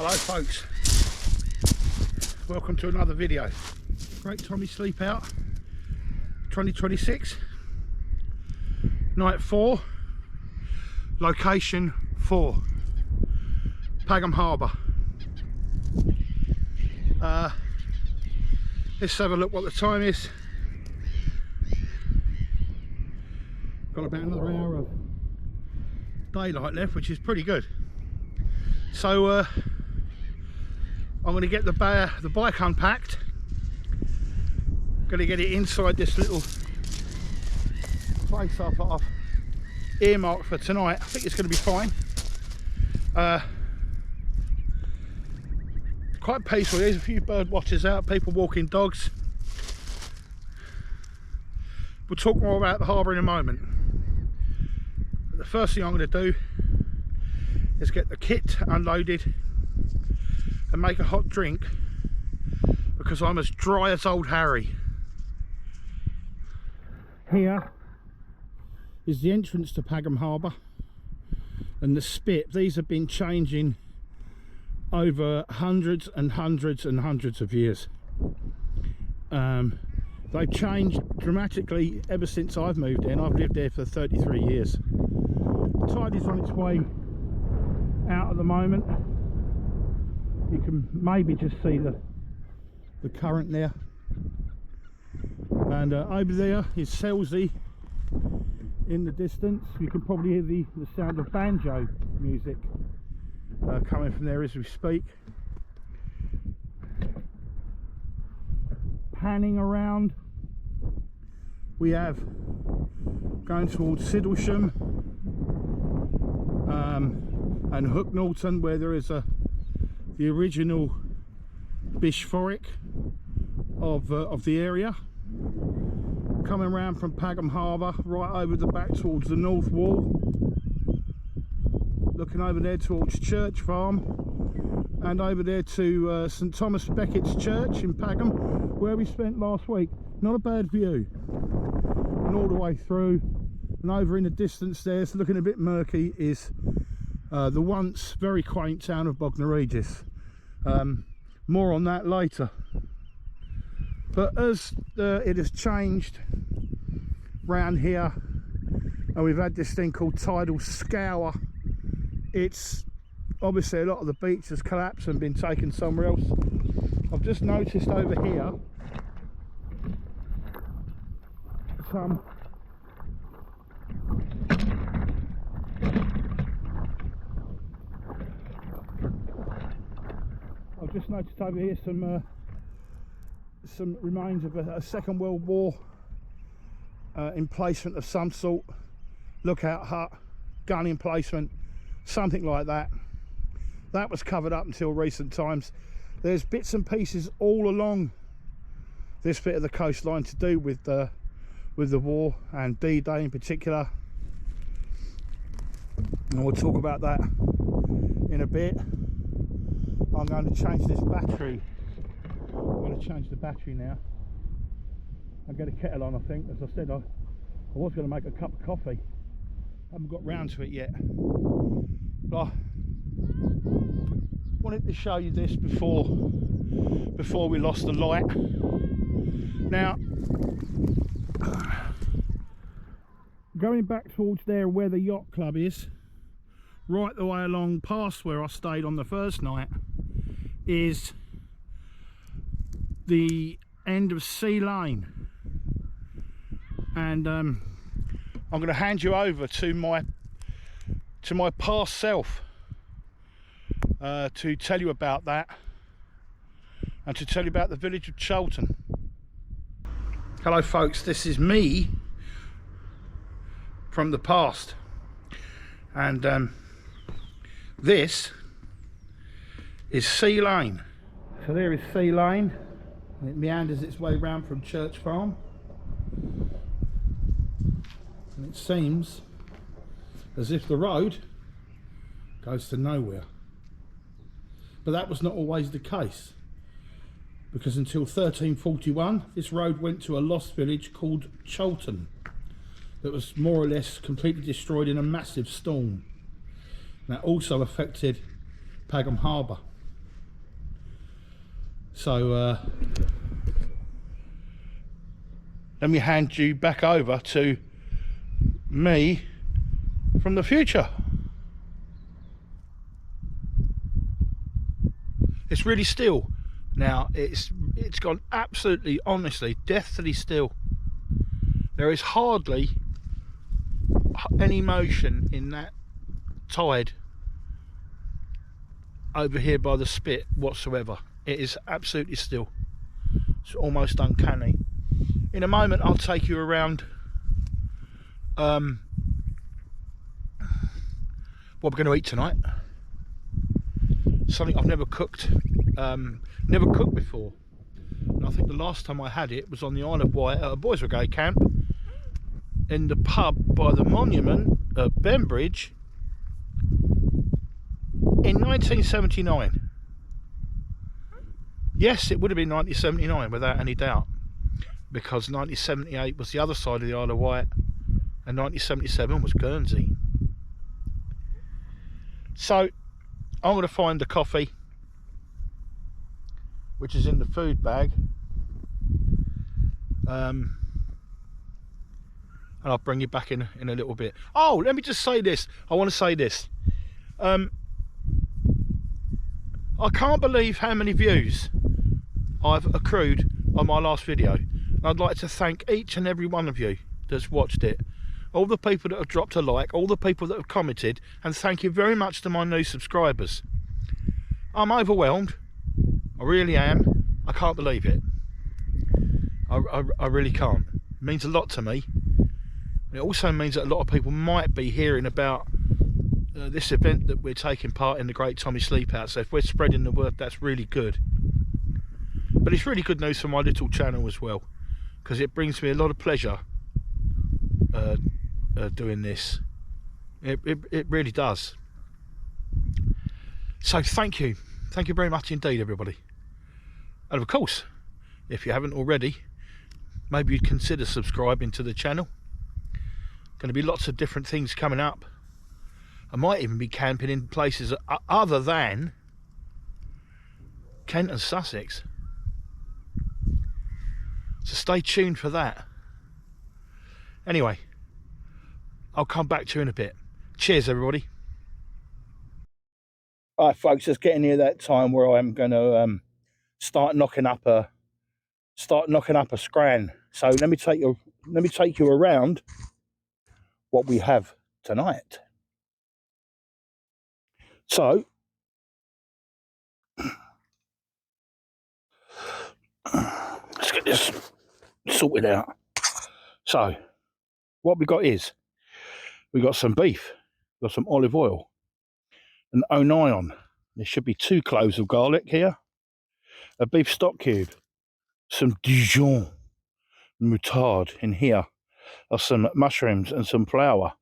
Hello folks, welcome to another video. Great Tommy Sleep Out 2026, night 4, location 4, Pagham Harbour. Let's have a look what the time is. Got about another hour of daylight left, which is pretty good. So I'm going to get the bike unpacked. Going to get it inside this little place I've earmarked for tonight. I think it's going to be fine. Quite peaceful. There's a few bird watchers out, people walking dogs. We'll talk more about the harbour in a moment. But the first thing I'm going to do is get the kit unloaded and make a hot drink, because I'm as dry as old Harry. Here is the entrance to Pagham Harbour and the spit. These have been changing over hundreds and hundreds and hundreds of years. They've changed dramatically ever since I've moved in. I've lived there for 33 years. The tide is on its way out at the moment. You can maybe just see the current there, and over there is Selfie in the distance. You can probably hear the sound of banjo music coming from there as we speak. Panning around, we have going towards Sidlesham and Hook Norton, where there is the original bishopric of the area. Coming around from Pagham Harbour, right over the back towards the north wall, looking over there towards Church Farm, and over there to St Thomas Becket's Church in Pagam, where we spent last week. Not a bad view, and all the way through, and over in the distance there, it's looking a bit murky, is the once very quaint town of Bognor Regis. More on that later. But as it has changed round here, and we've had this thing called tidal scour, it's obviously a lot of the beach has collapsed and been taken somewhere else. I've just noticed over here some remains of a Second World War emplacement of some sort, lookout hut, gun emplacement, something like that. That was covered up until recent times. There's bits and pieces all along this bit of the coastline to do with the war and D-Day in particular, and we'll talk about that in a bit. I'm going to change this battery. I'm going to change the battery now. I'll get a kettle on, I think. As I said, I was going to make a cup of coffee. I haven't got round to it yet. But I wanted to show you this before we lost the light. Now, going back towards there where the yacht club is, right the way along past where I stayed on the first night, is the end of Sea Lane, and I'm going to hand you over to my past self to tell you about that, and to tell you about the village of Cholton. Hello folks, this is me from the past, and this is Sea Lane. So there is Sea Lane, and it meanders its way round from Church Farm, and it seems as if the road goes to nowhere. But that was not always the case, because until 1341 this road went to a lost village called Cholton that was more or less completely destroyed in a massive storm. That also affected Pagham Harbour. So let me hand you back over to me from the future. It's really still now. It's gone absolutely, honestly, deathly still. There is hardly any motion in that tide over here by the spit whatsoever. It is absolutely still. It's almost uncanny. In a moment I'll take you around what we're going to eat tonight. Something I've never cooked before, and I think the last time I had it was on the Isle of Wight at a Boys Brigade camp in the pub by the monument at Bembridge in 1979. Yes, it would have been 1979 without any doubt, because 1978 was the other side of the Isle of Wight and 1977 was Guernsey. So I'm going to find the coffee, which is in the food bag, and I'll bring you back in a little bit. Oh, let me just say this. I want to say this. I can't believe how many views I've accrued on my last video. I'd like to thank each and every one of you that's watched it. All the people that have dropped a like, all the people that have commented, and thank you very much to my new subscribers. I'm overwhelmed. I really am. I can't believe it. I really can't. It means a lot to me. And it also means that a lot of people might be hearing about this event that we're taking part in, the Great Tommy Sleep Out. So if we're spreading the word, that's really good. But it's really good news for my little channel as well, because it brings me a lot of pleasure doing this. It really does. So thank you very much indeed, everybody. And of course, if you haven't already, maybe you'd consider subscribing to the channel. Going to be lots of different things coming up. I might even be camping in places other than Kent and Sussex, so stay tuned for that. Anyway, I'll come back to you in a bit. Cheers, everybody. All right, folks, it's getting near that time where I'm going to start knocking up a scran. So let me take you around what we have tonight. So let's get this sorted out. So what we got is, we got some beef, got some olive oil, an onion. There should be 2 cloves of garlic here, a beef stock cube, some Dijon moutarde. In here are some mushrooms and some flour.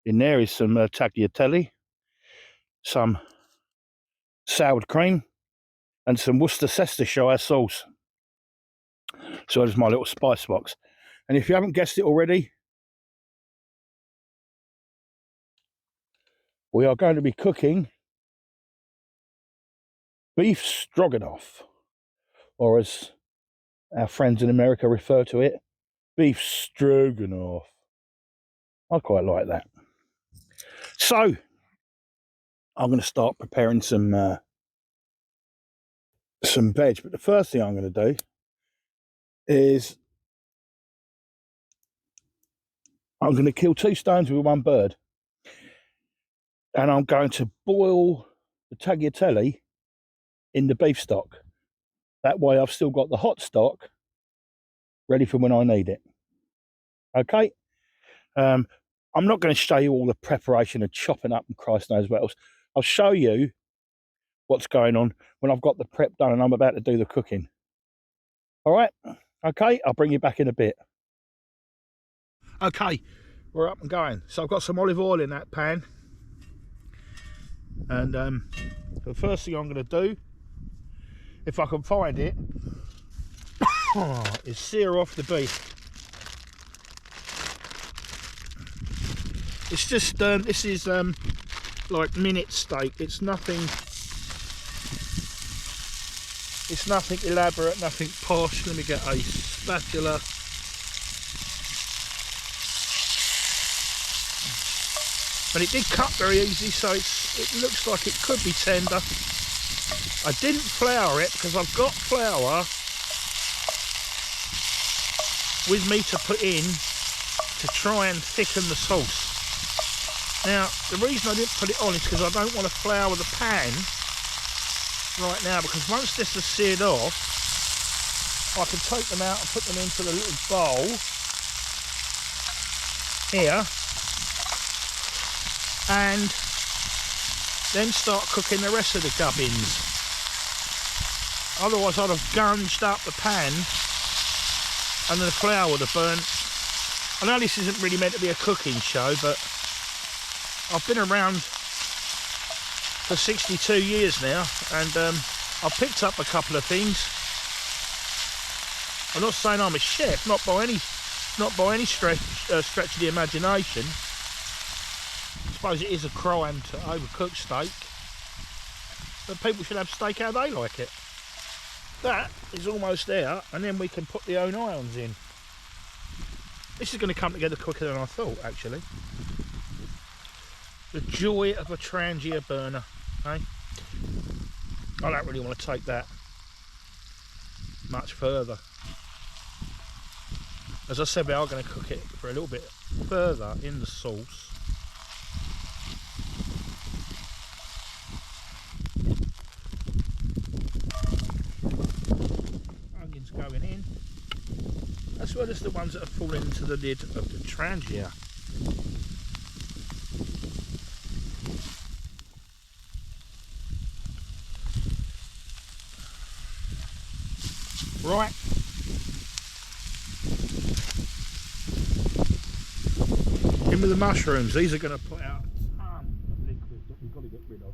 In there is some tagliatelle, some soured cream, and some Worcestershire sauce. So there's my little spice box. And if you haven't guessed it already, we are going to be cooking beef stroganoff, or as our friends in America refer to it, beef stroganoff. I quite like that. So I'm going to start preparing some veg, but the first thing I'm going to do is I'm going to kill 2 stones with 1 bird, and I'm going to boil the tagliatelle in the beef stock. That way I've still got the hot stock ready for when I need it. Okay. I'm not going to show you all the preparation of chopping up and Christ knows what else. I'll show you what's going on when I've got the prep done and I'm about to do the cooking. All right. Okay, I'll bring you back in a bit. Okay, we're up and going. So I've got some olive oil in that pan, and the first thing I'm going to do, if I can find it, is sear off the beef. It's just this is like minute steak. It's nothing It's nothing elaborate, nothing posh. Let me get a spatula. And it did cut very easy, so it looks like it could be tender. I didn't flour it because I've got flour with me to put in to try and thicken the sauce. Now, the reason I didn't put it on is because I don't want to flour the pan right now, because once this is seared off, I can take them out and put them into the little bowl here and then start cooking the rest of the gubbins. Otherwise I'd have gunged up the pan and then the flour would have burnt. I know this isn't really meant to be a cooking show, but I've been around for 62 years now, and I've picked up a couple of things. I'm not saying I'm a chef, not by any stretch of the imagination. I suppose it is a crime to overcook steak, but people should have steak how they like it. That is almost there, and then we can put the own irons in. This is going to come together quicker than I thought, actually. The joy of a Trangia burner, eh? I don't really want to take that much further. As I said, we are going to cook it for a little bit further in the sauce. Onions going in, as well as the ones that have fallen into the lid of the Trangia. Right, in with the mushrooms. These are going to put out a ton of liquid that we've got to get rid of,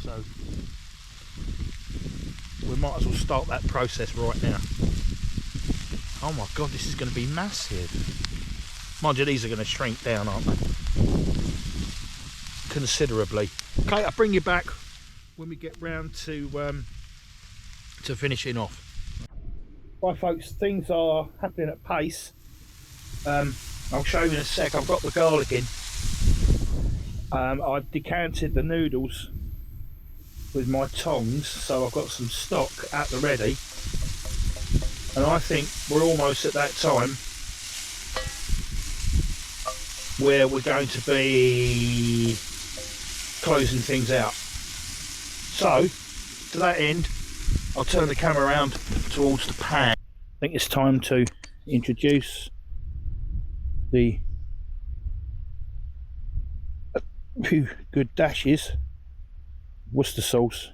so we might as well start that process right now. Oh my god, this is going to be massive. Mind you, these are going to shrink down, aren't they? Considerably. Okay, I'll bring you back when we get round to finishing off. Right folks, things are happening at pace. I'll show you in a sec. I've got the garlic in. I've decanted the noodles with my tongs, so I've got some stock at the ready, and I think we're almost at that time where we're going to be closing things out. So to that end, I'll turn the camera around towards the pan. I think it's time to introduce the few good dashes Worcester sauce.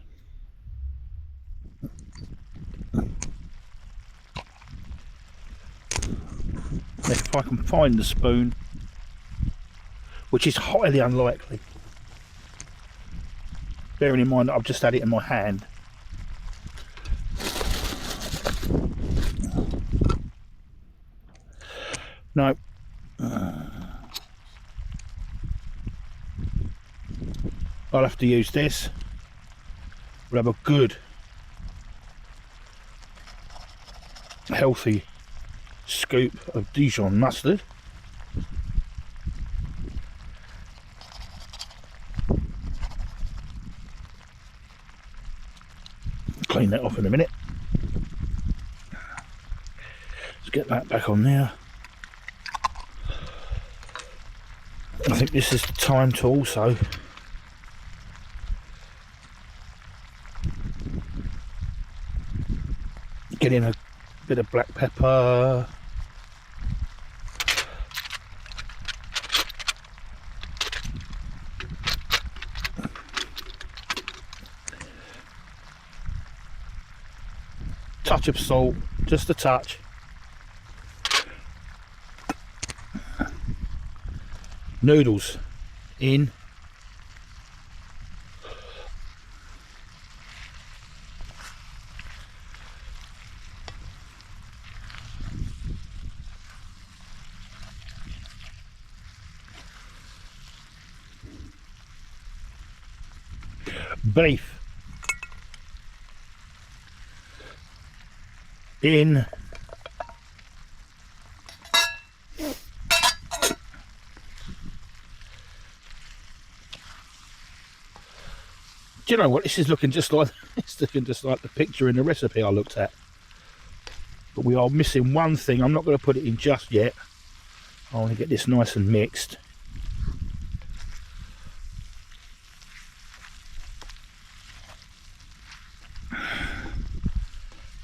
If I can find the spoon, which is highly unlikely, bearing in mind that I've just had it in my hand. No. I'll have to use this. We'll have a good, healthy scoop of Dijon mustard. Clean that off in a minute. Let's get that back on there. I think this is the time to also get in a bit of black pepper, touch of salt, just a touch. Noodles in. Beef. in. Do you know what? This is looking just like it's looking just like the picture in the recipe I looked at. But we are missing one thing. I'm not going to put it in just yet. I want to get this nice and mixed.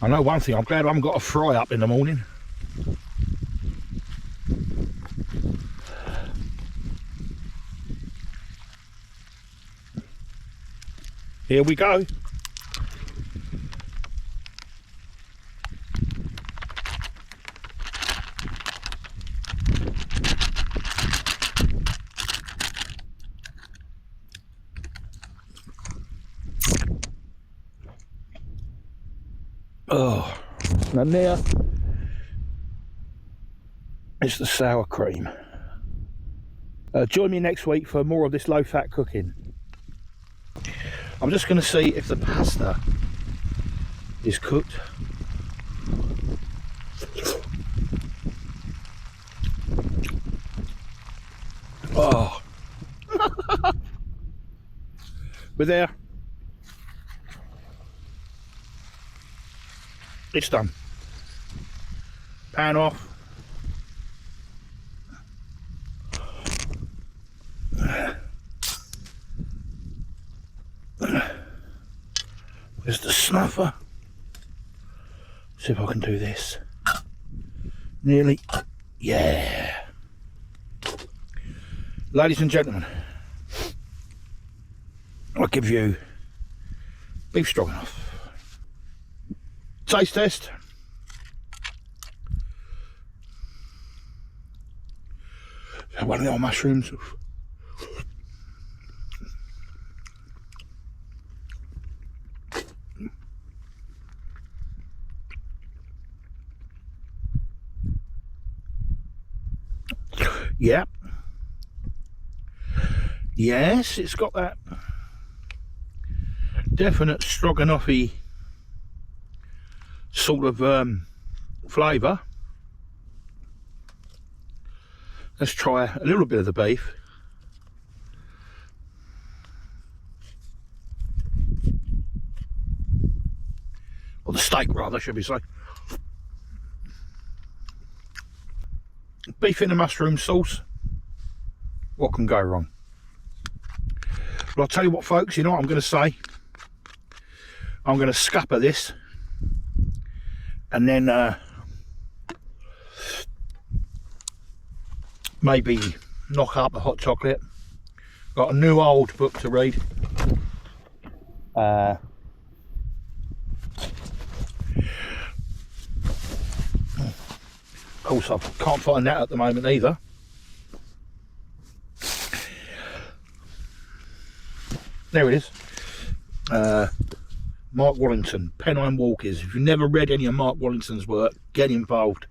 I know one thing. I'm glad I haven't got a fry up in the morning. Here we go. Oh, and there is the sour cream. Join me next week for more of this low-fat cooking. I'm just going to see if the pasta is cooked. Oh, we're there. It's done. Pan off. There's the snuffer. See if I can do this. Nearly. Yeah. Ladies and gentlemen, I'll give you beef stroganoff. Taste test. One of the old mushrooms. Yep. Yes, it's got that definite stroganoffy sort of flavour. Let's try a little bit of the beef. Or the steak rather, should we say. Beef in a mushroom sauce. What can go wrong? But I'll tell you what, folks, you know what I'm going to say? I'm going to scupper this and then maybe knock up a hot chocolate. Got a new old book to read. Of course, I can't find that at the moment either. There it is. Mark Wallington, Pennine Walkers. If you've never read any of Mark Wallington's work, get involved.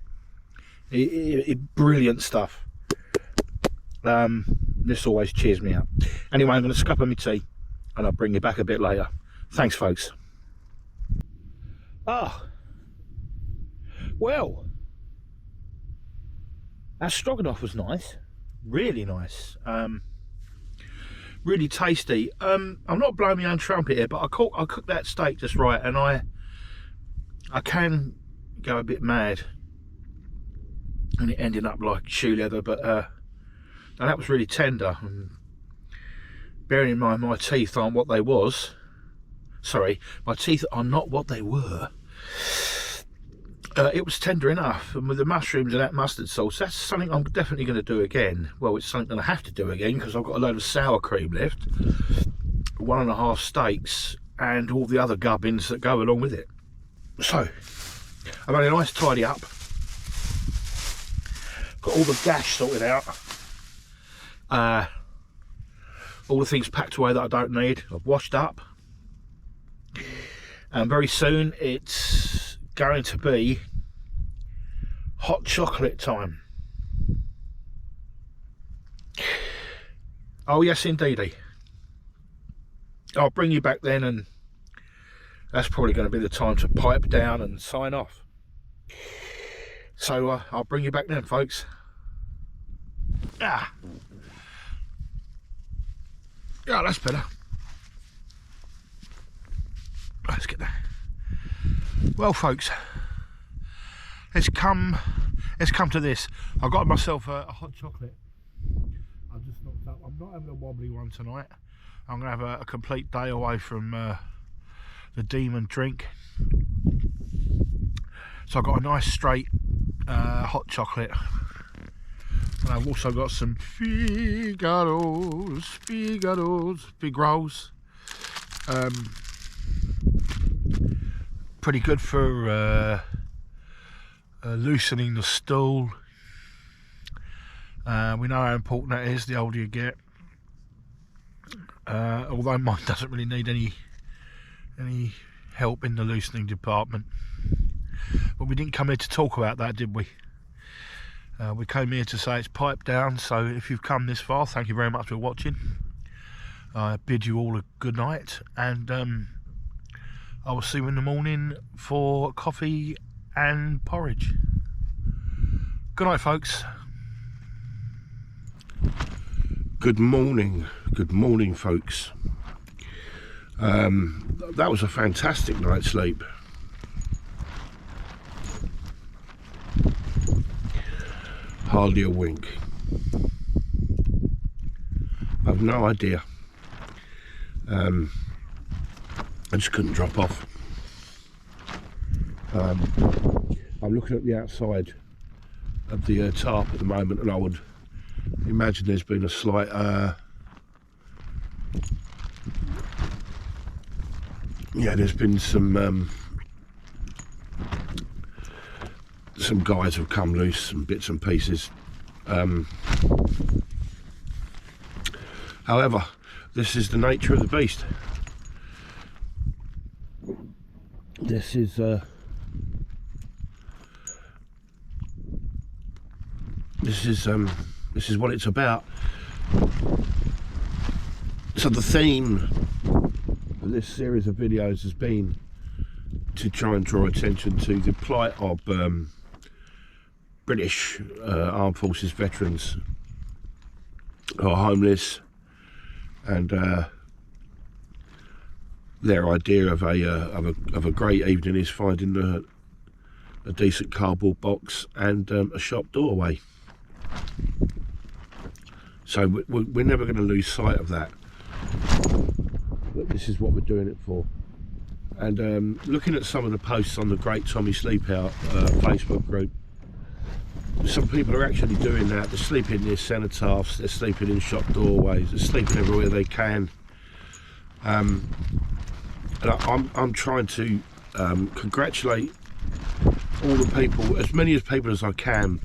Brilliant stuff. This always cheers me up. Anyway, I'm going to scupper my tea and I'll bring you back a bit later. Thanks, folks. Ah, well, that stroganoff was nice, really nice. Really tasty. I'm not blowing my own trumpet here, but I cooked that steak just right, and I can go a bit mad, and it ended up like shoe leather. But that was really tender. And bearing in mind my teeth aren't what they was. Sorry, my teeth are not what they were. It was tender enough, and with the mushrooms and that mustard sauce, that's something I'm definitely going to do again. Well, it's something I have to do again because I've got a load of sour cream left, 1.5 steaks, and all the other gubbins that go along with it. So, I've had a nice tidy up, got all the gash sorted out, all the things packed away that I don't need, I've washed up, and very soon it's going to be hot chocolate time. Oh yes, indeedy. I'll bring you back then, and that's probably going to be the time to pipe down and sign off. So I'll bring you back then, folks. Yeah, that's better. Let's get there. Well, folks, let's come to this. I got myself a hot chocolate. I just knocked up. I'm not having a wobbly one tonight. I'm gonna have a complete day away from the demon drink. So I've got a nice straight hot chocolate, and I've also got some figaros, big rolls. Pretty good for loosening the stool. We know how important that is the older you get. Although mine doesn't really need any help in the loosening department. But we didn't come here to talk about that, did we? We came here to say it's piped down. So if you've come this far, thank you very much for watching. I bid you all a good night, and I will see you in the morning for coffee and porridge. Good night, folks. Good morning, folks. That was a fantastic night's sleep. Hardly a wink. I've no idea. I just couldn't drop off. I'm looking at the outside of the tarp at the moment, and I would imagine there's been a slight there's been some guys have come loose, some bits and pieces. However, this is the nature of the beast. This is what it's about. So the theme of this series of videos has been to try and draw attention to the plight of British Armed Forces veterans who are homeless, and their idea of a great evening is finding a decent cardboard box and a shop doorway. So we're never going to lose sight of that. But this is what we're doing it for. And looking at some of the posts on the Great Tommy Sleep Out Facebook group, some people are actually doing that. They're sleeping near cenotaphs, they're sleeping in shop doorways, they're sleeping everywhere they can. And I'm trying to congratulate all the people, as many people as I can.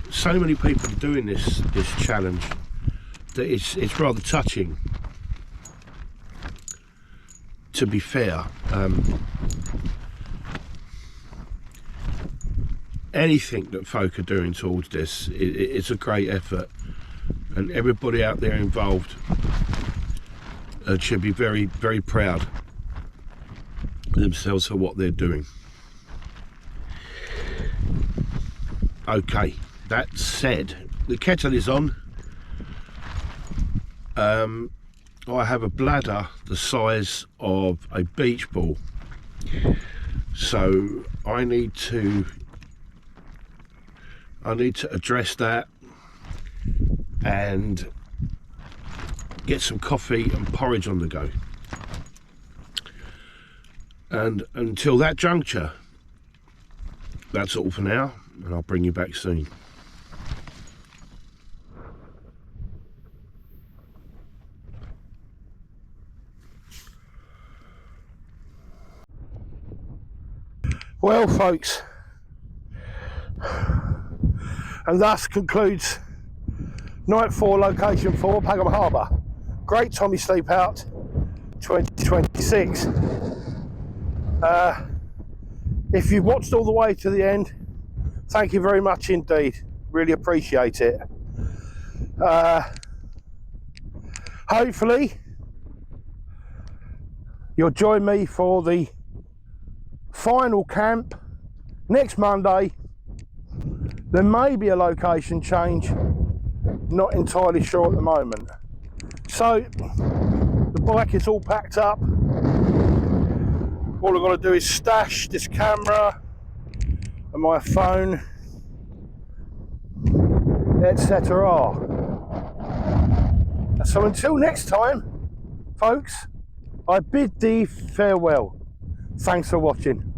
So many people are doing this challenge that it's rather touching. To be fair, anything that folk are doing towards this, it's a great effort, and everybody out there involved should be very, very proud of themselves for what they're doing. Okay, that said, the kettle is on. I have a bladder the size of a beach ball, so I need to address that and get some coffee and porridge on the go. And until that juncture, that's all for now, and I'll bring you back soon. Well, folks, and thus concludes night 4, location 4, Pagham Harbour, Great Tommy Sleep Out 2026. If you've watched all the way to the end, thank you very much indeed. Really appreciate it. Hopefully you'll join me for the final camp Next Monday, there may be a location change, not entirely sure at the moment. So, the bike is all packed up. All I've got to do is stash this camera and my phone, etc. So until next time, folks, I bid thee farewell. Thanks for watching.